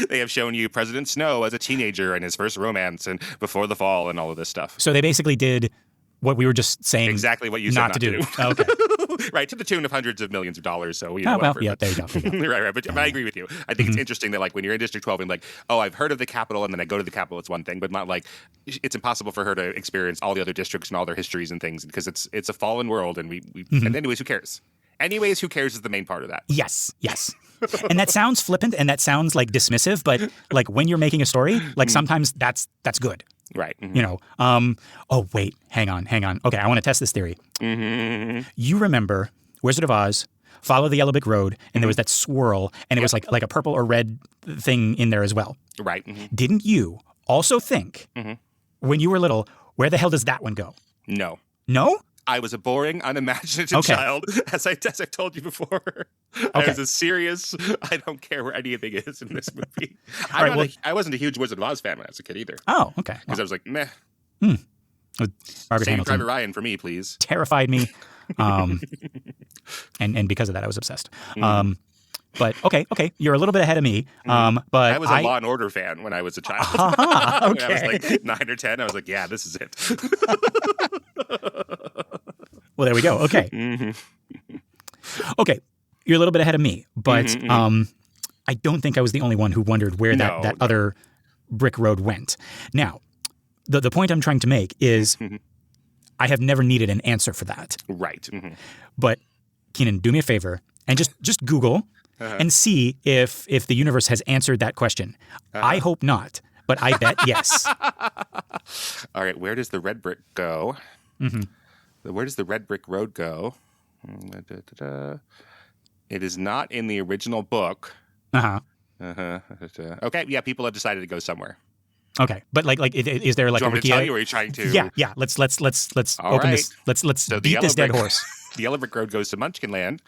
they have shown you President Snow as a teenager and his first romance and Before the Fall and all of this stuff. So they basically did what we were just saying exactly what you said not to do. Oh, okay. Right, to the tune of hundreds of millions of dollars. So well, yeah, there you go. right. But I agree with you. I think it's interesting that like when you're in District 12 and like, oh, I've heard of the capital, and then I go to the capital, it's one thing, but not like it's impossible for her to experience all the other districts and all their histories and things because it's a fallen world, and we and anyways, who cares? Anyways, who cares is the main part of that. Yes. And that sounds flippant and that sounds like dismissive, but like when you're making a story, like sometimes that's good. Right. You know. Oh wait, hang on. Okay, I want to test this theory. You remember Wizard of Oz, Follow the Yellow Brick Road, and there was that swirl, and it was like a purple or red thing in there as well. Right. Didn't you also think when you were little, where the hell does that one go? No. No? I was a boring, unimaginative child, as I told you before. I was a serious, I don't care where anything is in this movie. I wasn't a huge Wizard of Oz fan when I was a kid either. Oh, okay. Because I was like, meh. Margaret Hamilton. Private Ryan for me, please. Terrified me. And because of that, I was obsessed. But okay, you're a little bit ahead of me. But I was a Law and Order fan when I was a child. Okay. When I was like 9 or 10, I was like, yeah, this is it. Well, there we go. Okay. Okay, you're a little bit ahead of me, but I don't think I was the only one who wondered where that other brick road went. Now, the point I'm trying to make is I have never needed an answer for that. Right. But Keenan, do me a favor and just Google and see if the universe has answered that question. I hope not, but I bet yes. All right, where does the red brick go? Where does the red brick road go? It is not in the original book. Okay, yeah, people have decided to go somewhere. Okay, but like, is there like Do you a want me to tell you, or are you trying to? Yeah. Let's open this. Let's beat this dead horse. The yellow brick road goes to Munchkinland,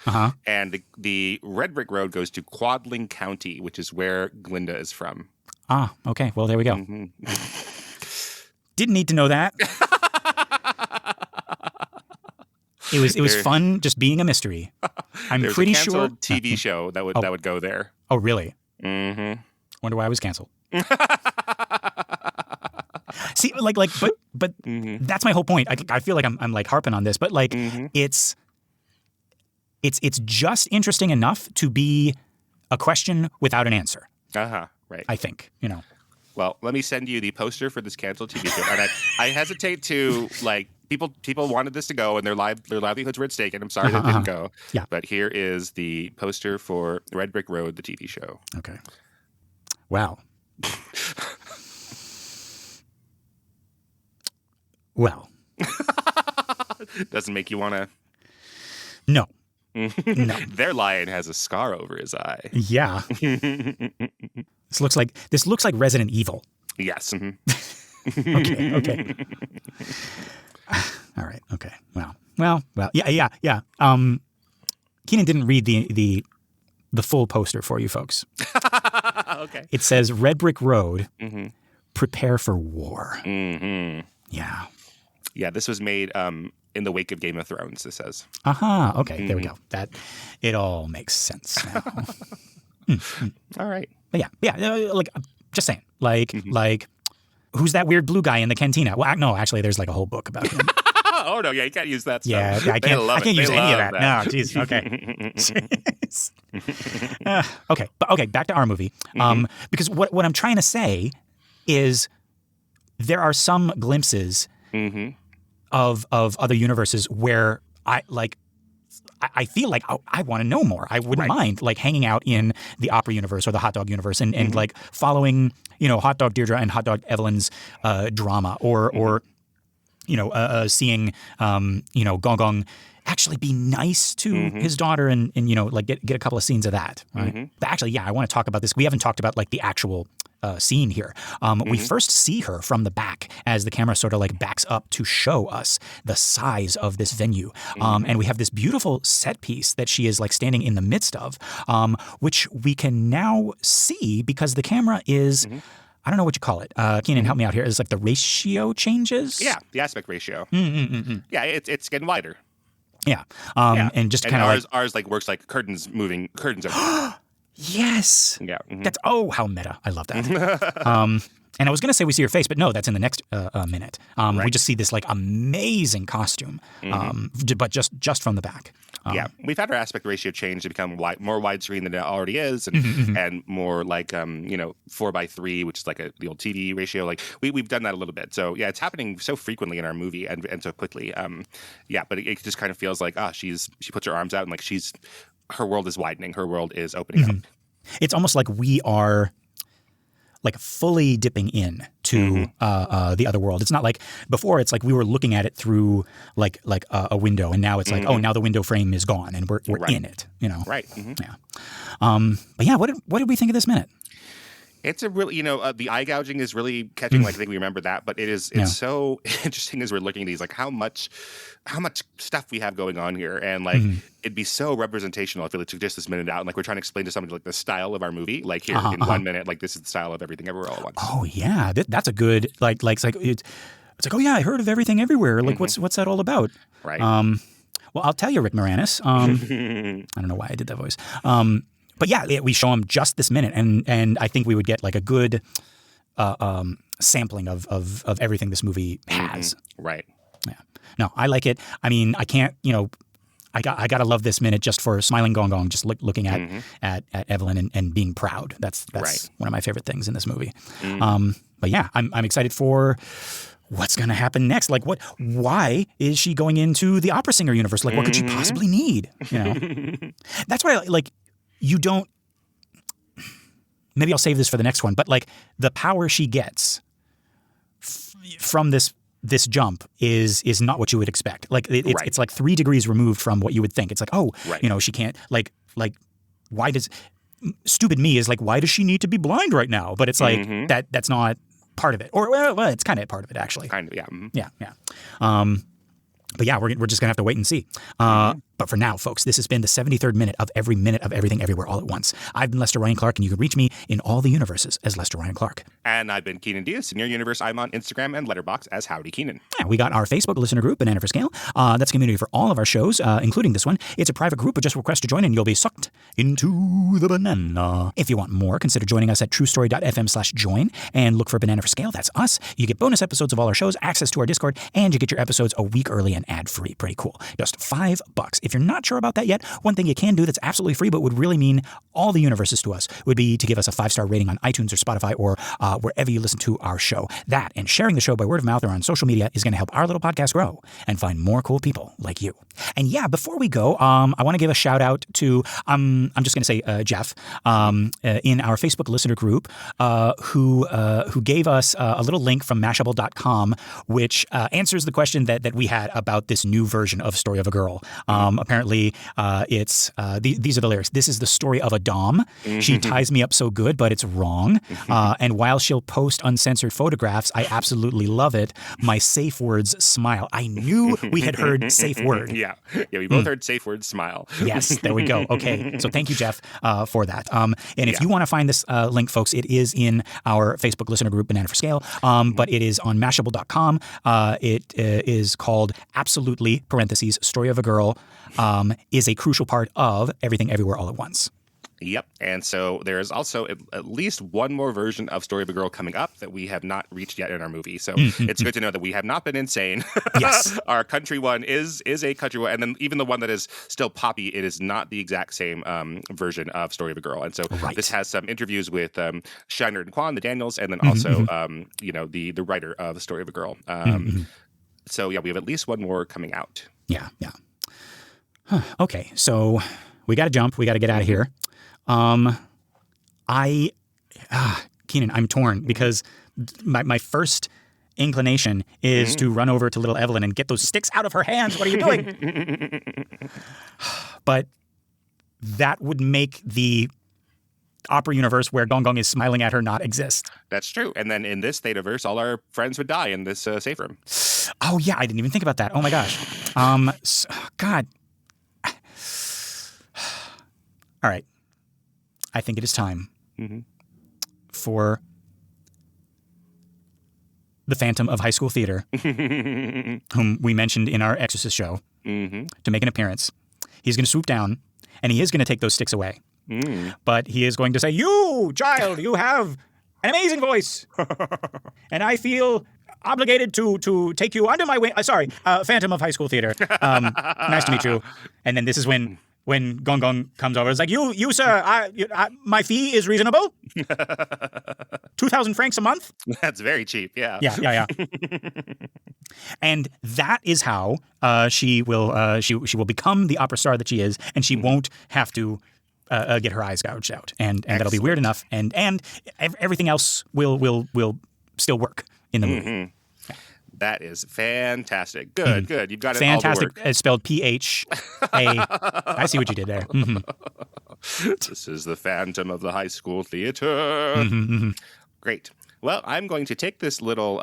and the red brick road goes to Quadling County, which is where Glinda is from. Ah, okay. Well, there we go. Didn't need to know that. It was fun just being a mystery. I'm pretty sure TV show that would go there. Oh, really? Wonder why I was canceled. See, but that's my whole point. I feel like I'm like harping on this, but like it's just interesting enough to be a question without an answer. Right. I think, you know. Well, let me send you the poster for this canceled TV show. And I hesitate to like people wanted this to go and their livelihoods were at stake, and I'm sorry that it didn't go. Yeah. But here is the poster for Red Brick Road, the TV show. Okay. Wow. Well. Doesn't make you want to. No. No. Their lion has a scar over his eye. Yeah. This looks like Resident Evil. Yes. Okay. All right. Okay. Well. Yeah. Keenan didn't read the full poster for you folks. Okay. It says Red Brick Road. Prepare for war. Yeah. Yeah. This was made in the wake of Game of Thrones. It says. Okay. There we go. That it all makes sense now. All right. But yeah. Like, just saying. Like, who's that weird blue guy in the cantina? Well, no, actually, there's like a whole book about him. Oh no, yeah, you can't use that stuff. Yeah, I can't use any of that. No, jeez. Okay. Okay, back to our movie. Because what I'm trying to say is there are some glimpses of other universes where I feel like I want to know more. I wouldn't mind like hanging out in the opera universe or the hot dog universe and like following, Hot Dog Deirdre and Hot Dog Evelyn's drama or seeing, Gong Gong actually be nice to his daughter and like get a couple of scenes of that. Right? But actually, yeah, I want to talk about this. We haven't talked about like the actual scene here. We first see her from the back as the camera sort of like backs up to show us the size of this venue. And we have this beautiful set piece that she is like standing in the midst of, which we can now see because the camera is, I don't know what you call it. Keenan, help me out here. Is like the ratio changes? Yeah, the aspect ratio. Yeah, it's getting wider. Yeah. And just kind of ours like works like curtains moving, curtains are Yes. Yeah. That's how meta. I love that. And I was going to say we see her face, but no, that's in the next minute. Right. We just see this like amazing costume, but just from the back. Yeah, we've had our aspect ratio change to become more widescreen than it already is, and more like 4:3, which is like the old TV ratio. Like we've done that a little bit. So yeah, it's happening so frequently in our movie and so quickly. But it just kind of feels like she puts her arms out and like her world is widening. Her world is opening up. It's almost like we are like fully dipping in to the other world. It's not like before. It's like we were looking at it through like a window, and now it's like now the window frame is gone, and we're in it. Right. Yeah. But yeah, what did we think of this minute? It's a really, the eye gouging is really catching. Like I think we remember that, but it's so interesting as we're looking at these, like how much stuff we have going on here, and like it'd be so representational if it took just this minute out, and like we're trying to explain to somebody like the style of our movie, like here in 1 minute, like this is the style of Everything Everywhere All at Once. Oh yeah, that's a good like it's like oh yeah, I heard of Everything Everywhere. Like what's that all about? Right. Well, I'll tell you, Rick Moranis. I don't know why I did that voice. But yeah, we show him just this minute, and I think we would get like a good sampling of everything this movie has. Right. Yeah. No, I like it. I mean, I can't. I gotta love this minute just for smiling Gong Gong, just looking at Evelyn and being proud. That's right. One of my favorite things in this movie. But yeah, I'm excited for what's going to happen next. Like why is she going into the opera singer universe? Like what could she possibly need? That's why like you don't, maybe I'll save this for the next one, but like the power she gets from this jump is not what you would expect. Like it's like 3 degrees removed from what you would think. It's like, she can't like why does stupid me is like, why does she need to be blind right now? But it's like that's not part of it, or well, it's kind of part of it actually. Kind of, yeah. Yeah. But yeah, we're just gonna have to wait and see. But for now, folks, this has been the 73rd minute of every minute of Everything Everywhere All at Once. I've been Lester Ryan Clark, and you can reach me in all the universes as Lester Ryan Clark. And I've been Keenan Diaz. In your universe, I'm on Instagram and Letterboxd as Howdy Keenan. Yeah, we got our Facebook listener group, Banana for Scale. That's a community for all of our shows, including this one. It's a private group, but just request to join, and you'll be sucked into the banana. If you want more, consider joining us at truestory.fm/join and look for Banana for Scale. That's us. You get bonus episodes of all our shows, access to our Discord, and you get your episodes a week early and ad-free. Pretty cool. Just $5. If you're not sure about that yet, one thing you can do that's absolutely free but would really mean all the universes to us would be to give us a 5-star rating on iTunes or Spotify or wherever you listen to our show. That and sharing the show by word of mouth or on social media is going to help our little podcast grow and find more cool people like you. And yeah, before we go, I want to give a shout out to I'm just going to say Jeff in our Facebook listener group who gave us a little link from Mashable.com which answers the question that we had about this new version of Story of a Girl. Apparently, it's these are the lyrics. This is the story of a dom. She ties me up so good, but it's wrong. And while she'll post uncensored photographs, I absolutely love it. My safe words smile. I knew we had heard safe word. Yeah, we both heard safe word smile. Yes, there we go. Okay, so thank you, Jeff, for that. And if you want to find this link, folks, it is in our Facebook listener group, Banana for Scale, but it is on Mashable.com. It is called Absolutely, parentheses, Story of a Girl, is a crucial part of Everything Everywhere All at Once. Yep. And so there is also at least one more version of Story of a Girl coming up that we have not reached yet in our movie. So it's good to know that we have not been insane. Yes. Our country one is a country one. And then even the one that is still poppy, it is not the exact same version of Story of a Girl. And so this has some interviews with Shiner and Kwan, the Daniels, and then also, the writer of The Story of a Girl. So yeah, we have at least one more coming out. Yeah. Okay. So we got to jump. We got to get out of here. Keenan, I'm torn because my first inclination is to run over to little Evelyn and get those sticks out of her hands. What are you doing? But that would make the opera universe where Gong Gong is smiling at her not exist. That's true. And then in this Thetaverse, all our friends would die in this safe room. Oh, yeah. I didn't even think about that. Oh, my gosh. God. All right. I think it is time for the Phantom of High School Theater, whom we mentioned in our Exorcist show, to make an appearance. He's going to swoop down, and he is going to take those sticks away. But he is going to say, "You, child, you have an amazing voice, and I feel obligated to take you under my wing." Phantom of High School Theater. Nice to meet you. And then this is when Gong Gong comes over. It's like, you sir, my fee is reasonable. 2,000 francs a month. That's very cheap. Yeah. Yeah. And that is how she will become the opera star that she is, and she won't have to get her eyes gouged out, and that'll be weird enough, and everything else will still work in the movie. That is fantastic. Good. You've got it. Fantastic. All to work. It's spelled PHA. I see what you did there. This is the Phantom of the High School Theater. Great. Well, I'm going to take this little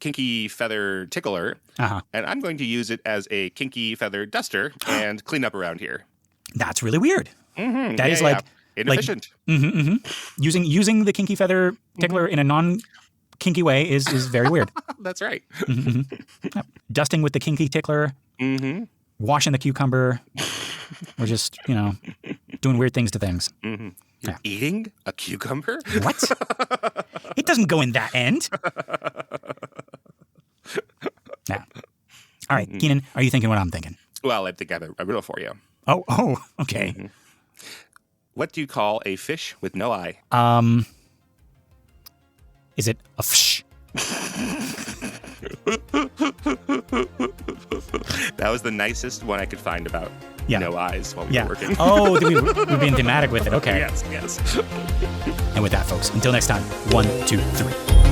kinky feather tickler, and I'm going to use it as a kinky feather duster and clean up around here. That's really weird. That is inefficient. Using the kinky feather tickler in a non-kinky way is very weird. That's right. Dusting with the kinky tickler, washing the cucumber. We're just, doing weird things to things. You're eating a cucumber? What? It doesn't go in that end. Now, all right, Keenan, are you thinking what I'm thinking? Well, I think I have a riddle for you. Oh, okay. What do you call a fish with no eye? Is it a fish? That was the nicest one I could find about no eyes while we were working. Oh, we're being thematic with it. Okay. Yes. And with that, folks, until next time, 1, 2, 3.